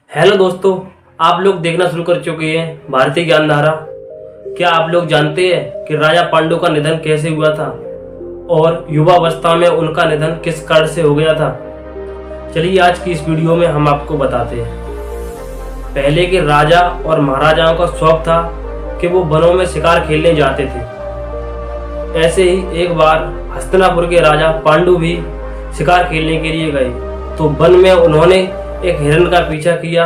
Hello दोस्तों, आप लोग देखना शुरू कर चुके हैं भारतीय ज्ञानधारा। क्या आप लोग जानते हैं कि राजा पांडु का निधन कैसे हुआ था और युवावस्था में उनका निधन किस कारण से हो गया था? चलिए आज की इस वीडियो में हम आपको बताते हैं। पहले के राजा और महाराजाओं का शौक था कि वो वनों में शिकार खेलने जाते थे। ऐसे ही एक बार हस्तिनापुर के राजा पांडु भी शिकार खेलने के लिए गए तो वन में उन्होंने एक हिरण का पीछा किया,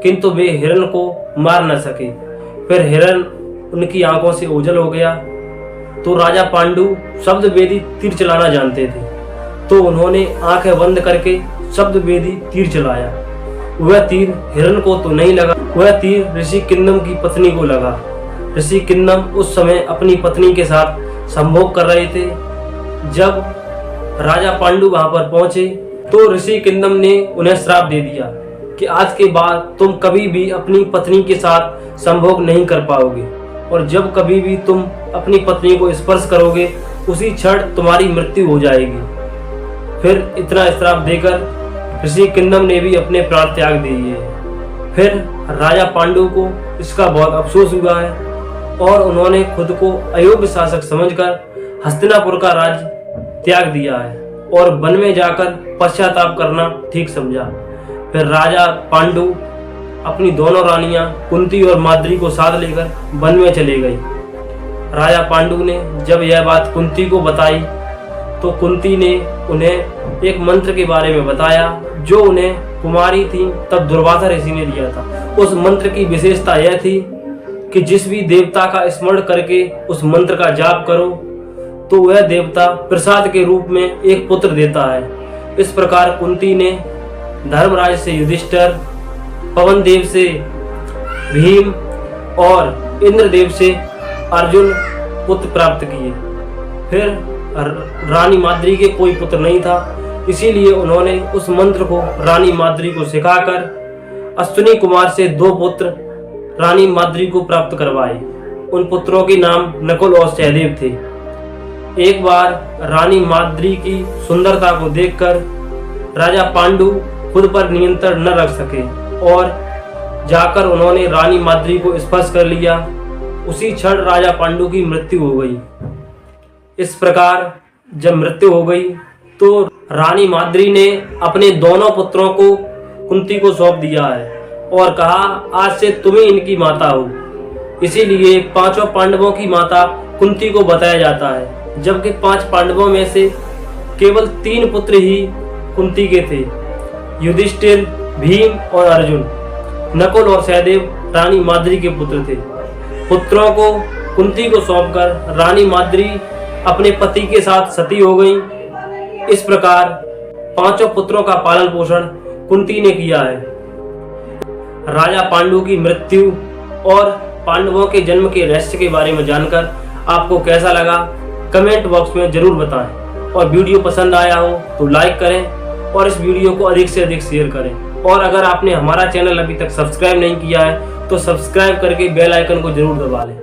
किंतु वे हिरण को मार न सके। फिर हिरण उनकी आंखों से ओझल हो गया। तो राजा पांडु शब्द वेदी तीर चलाना जानते थे, तो उन्होंने आंखें बंद करके शब्द वेदी तीर चलाया। वह तीर हिरण को तो नहीं लगा, वह तीर ऋषि किन्नम की पत्नी को लगा। ऋषि किन्नम उस समय अपनी पत्नी के साथ संभोग कर रहे थे। जब राजा पांडु वहां पर पहुंचे तो ऋषि किन्नम ने उन्हें श्राप दे दिया कि आज के बाद तुम कभी भी अपनी पत्नी के साथ संभोग नहीं कर पाओगे, और जब कभी भी तुम अपनी पत्नी को स्पर्श करोगे उसी क्षण तुम्हारी मृत्यु हो जाएगी। फिर इतना श्राप देकर ऋषि किन्नम ने भी अपने प्राण त्याग दिए। फिर राजा पांडु को इसका बहुत अफसोस हुआ है और उन्होंने खुद को अयोग्य शासक समझकर हस्तिनापुर का राज्य त्याग दिया है और वन में जाकर पश्चाताप करना ठीक समझा। फिर राजा पांडु अपनी दोनों रानियां कुंती और माद्री को साथ लेकर वन में चले गए। राजा पांडु ने जब यह बात कुंती को बताई तो कुंती ने उन्हें एक मंत्र के बारे में बताया जो उन्हें कुमारी थी तब दुर्वासा ऋषि ने दिया था। उस मंत्र की विशेषता यह थी कि जिस भी देवता का स्मरण करके उस मंत्र का जाप करो तो वह देवता प्रसाद के रूप में एक पुत्र देता है। इस प्रकार कुंती ने धर्मराज से युधिष्ठिर, पवन देव से भीम और इंद्रदेव से अर्जुन पुत्र प्राप्त किए। फिर रानी माद्री के कोई पुत्र नहीं था, इसीलिए उन्होंने उस मंत्र को रानी माद्री को सिखाकर अश्विनी कुमार से 2 पुत्र रानी माद्री को प्राप्त करवाए। उन पुत्रों के नाम नकुल और सहदेव थे। एक बार रानी माद्री की सुंदरता को देखकर राजा पांडु खुद पर नियंत्रण न रख सके और जाकर उन्होंने रानी माद्री को स्पर्श कर लिया। उसी क्षण राजा पांडु की मृत्यु हो गई। इस प्रकार जब मृत्यु हो गई तो रानी माद्री ने अपने दोनों पुत्रों को कुंती को सौंप दिया है और कहा आज से तुम ही इनकी माता हो। इसीलिए 5 पांडवों की माता कुंती को बताया जाता है, जबकि 5 पांडवों में से केवल 3 पुत्र ही कुंती के थे, युधिष्ठिर, भीम और अर्जुन। नकुल और सहदेव रानी माद्री के पुत्र थे। पुत्रों को कुंती को सौंपकर रानी माद्री अपने पति के साथ सती हो गई। इस प्रकार 5 पुत्रों का पालन पोषण कुंती ने किया है। राजा पांडु की मृत्यु और पांडवों के जन्म के रहस्य के बारे में जानकर आपको कैसा लगा कमेंट बॉक्स में जरूर बताएं, और वीडियो पसंद आया हो तो लाइक करें और इस वीडियो को अधिक से अधिक शेयर करें। और अगर आपने हमारा चैनल अभी तक सब्सक्राइब नहीं किया है तो सब्सक्राइब करके बेल आइकन को जरूर दबा लें।